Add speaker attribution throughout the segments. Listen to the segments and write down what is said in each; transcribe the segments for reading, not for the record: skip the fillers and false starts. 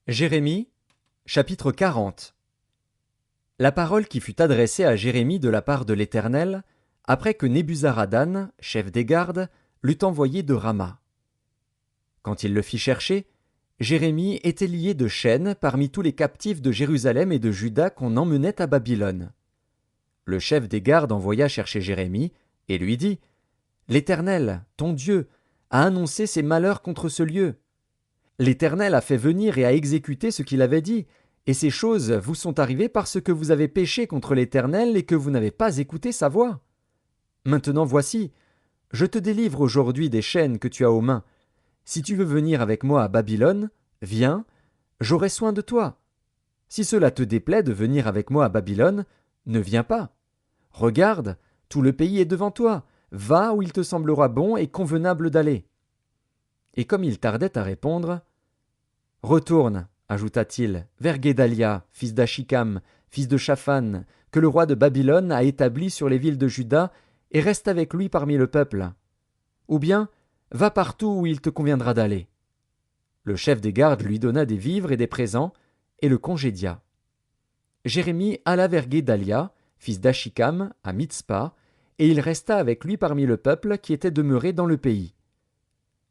Speaker 1: Jérémie, chapitre 40. La parole qui fut adressée à Jérémie de la part de l'Éternel, après que Nebuzaradan, chef des gardes, l'eut envoyé de Rama. Quand il le fit chercher, Jérémie était lié de chaînes parmi tous les captifs de Jérusalem et de Juda qu'on emmenait à Babylone. Le chef des gardes envoya chercher Jérémie et lui dit: L'Éternel, ton Dieu, a annoncé ses malheurs contre ce lieu. L'Éternel a fait venir et a exécuté ce qu'il avait dit, et ces choses vous sont arrivées parce que vous avez péché contre l'Éternel et que vous n'avez pas écouté sa voix. Maintenant voici, je te délivre aujourd'hui des chaînes que tu as aux mains. Si tu veux venir avec moi à Babylone, viens, j'aurai soin de toi. Si cela te déplaît de venir avec moi à Babylone, ne viens pas. Regarde, tout le pays est devant toi, va où il te semblera bon et convenable d'aller. Et comme il tardait à répondre, « Retourne, ajouta-t-il, vers Guédalia, fils d'Achikam, fils de Shaphan, que le roi de Babylone a établi sur les villes de Juda, et reste avec lui parmi le peuple. Ou bien, va partout où il te conviendra d'aller. » Le chef des gardes lui donna des vivres et des présents, et le congédia. Jérémie alla vers Guédalia, fils d'Achikam, à Mitzpa, et il resta avec lui parmi le peuple qui était demeuré dans le pays.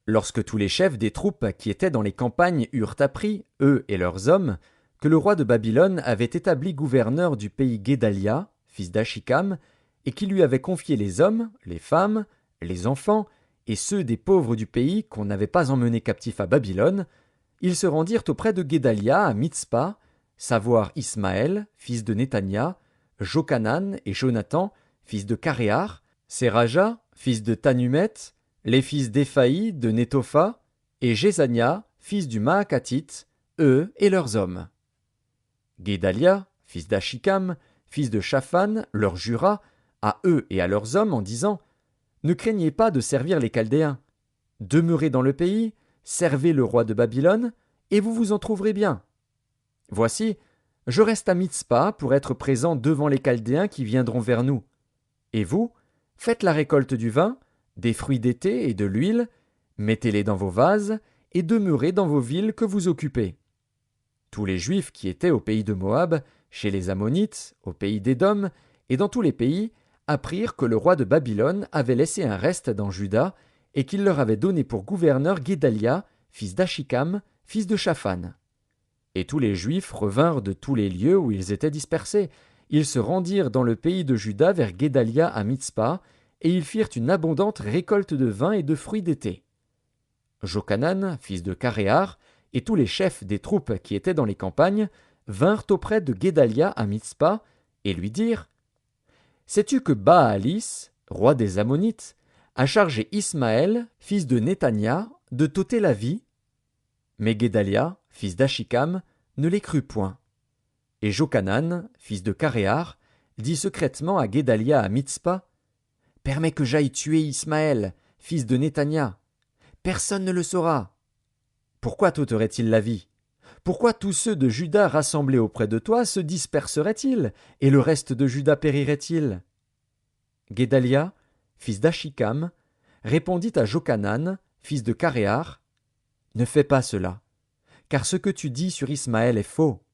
Speaker 1: Lorsque tous les chefs des troupes qui étaient dans les campagnes eurent appris, eux et leurs hommes, que le roi de Babylone avait établi gouverneur du pays Guédalia, fils d'Achikam, et qu'il lui avait confié les hommes, les femmes, les enfants, et ceux des pauvres du pays qu'on n'avait pas emmenés captifs à Babylone, ils se rendirent auprès de Guédalia à Mitzpa, savoir Ismaël, fils de Néthania, Jochanan et Jonathan, fils de Caréar, Séraja, fils de Tanumet, les fils d'Éphaï de Nétopha, et Jézania, fils du Maacatite, eux et leurs hommes. Guédalia, fils d'Achikam, fils de Shaphan, leur jura, à eux et à leurs hommes, en disant: Ne craignez pas de servir les Chaldéens. Demeurez dans le pays, servez le roi de Babylone, et vous vous en trouverez bien. Voici, je reste à Mitzpa pour être présent devant les Chaldéens qui viendront vers nous. Et vous, faites la récolte du vin, des fruits d'été et de l'huile, mettez-les dans vos vases, et demeurez dans vos villes que vous occupez. Tous les Juifs qui étaient au pays de Moab, chez les Ammonites, au pays d'Édom, et dans tous les pays, apprirent que le roi de Babylone avait laissé un reste dans Juda, et qu'il leur avait donné pour gouverneur Guédalia, fils d'Achikam, fils de Shaphan. Et tous les Juifs revinrent de tous les lieux où ils étaient dispersés. Ils se rendirent dans le pays de Juda vers Guédalia à Mitzpa, et ils firent une abondante récolte de vin et de fruits d'été. Jochanan, fils de Caréar, et tous les chefs des troupes qui étaient dans les campagnes vinrent auprès de Guédalia à Mitzpa, et lui dirent: Sais-tu que Baalis, roi des Ammonites, a chargé Ismaël, fils de Néthania, de t'ôter la vie? Mais Guédalia, fils d'Achikam, ne les crut point. Et Jochanan, fils de Caréar, dit secrètement à Guédalia à Mitzpa: Permets que j'aille tuer Ismaël, fils de Néthania. Personne ne le saura. Pourquoi t'ôterait-il la vie? Pourquoi tous ceux de Juda rassemblés auprès de toi se disperseraient-ils, et le reste de Juda périrait-il? Guédalia, fils d'Achikam, répondit à Jochanan, fils de Caréar: Ne fais pas cela, car ce que tu dis sur Ismaël est faux.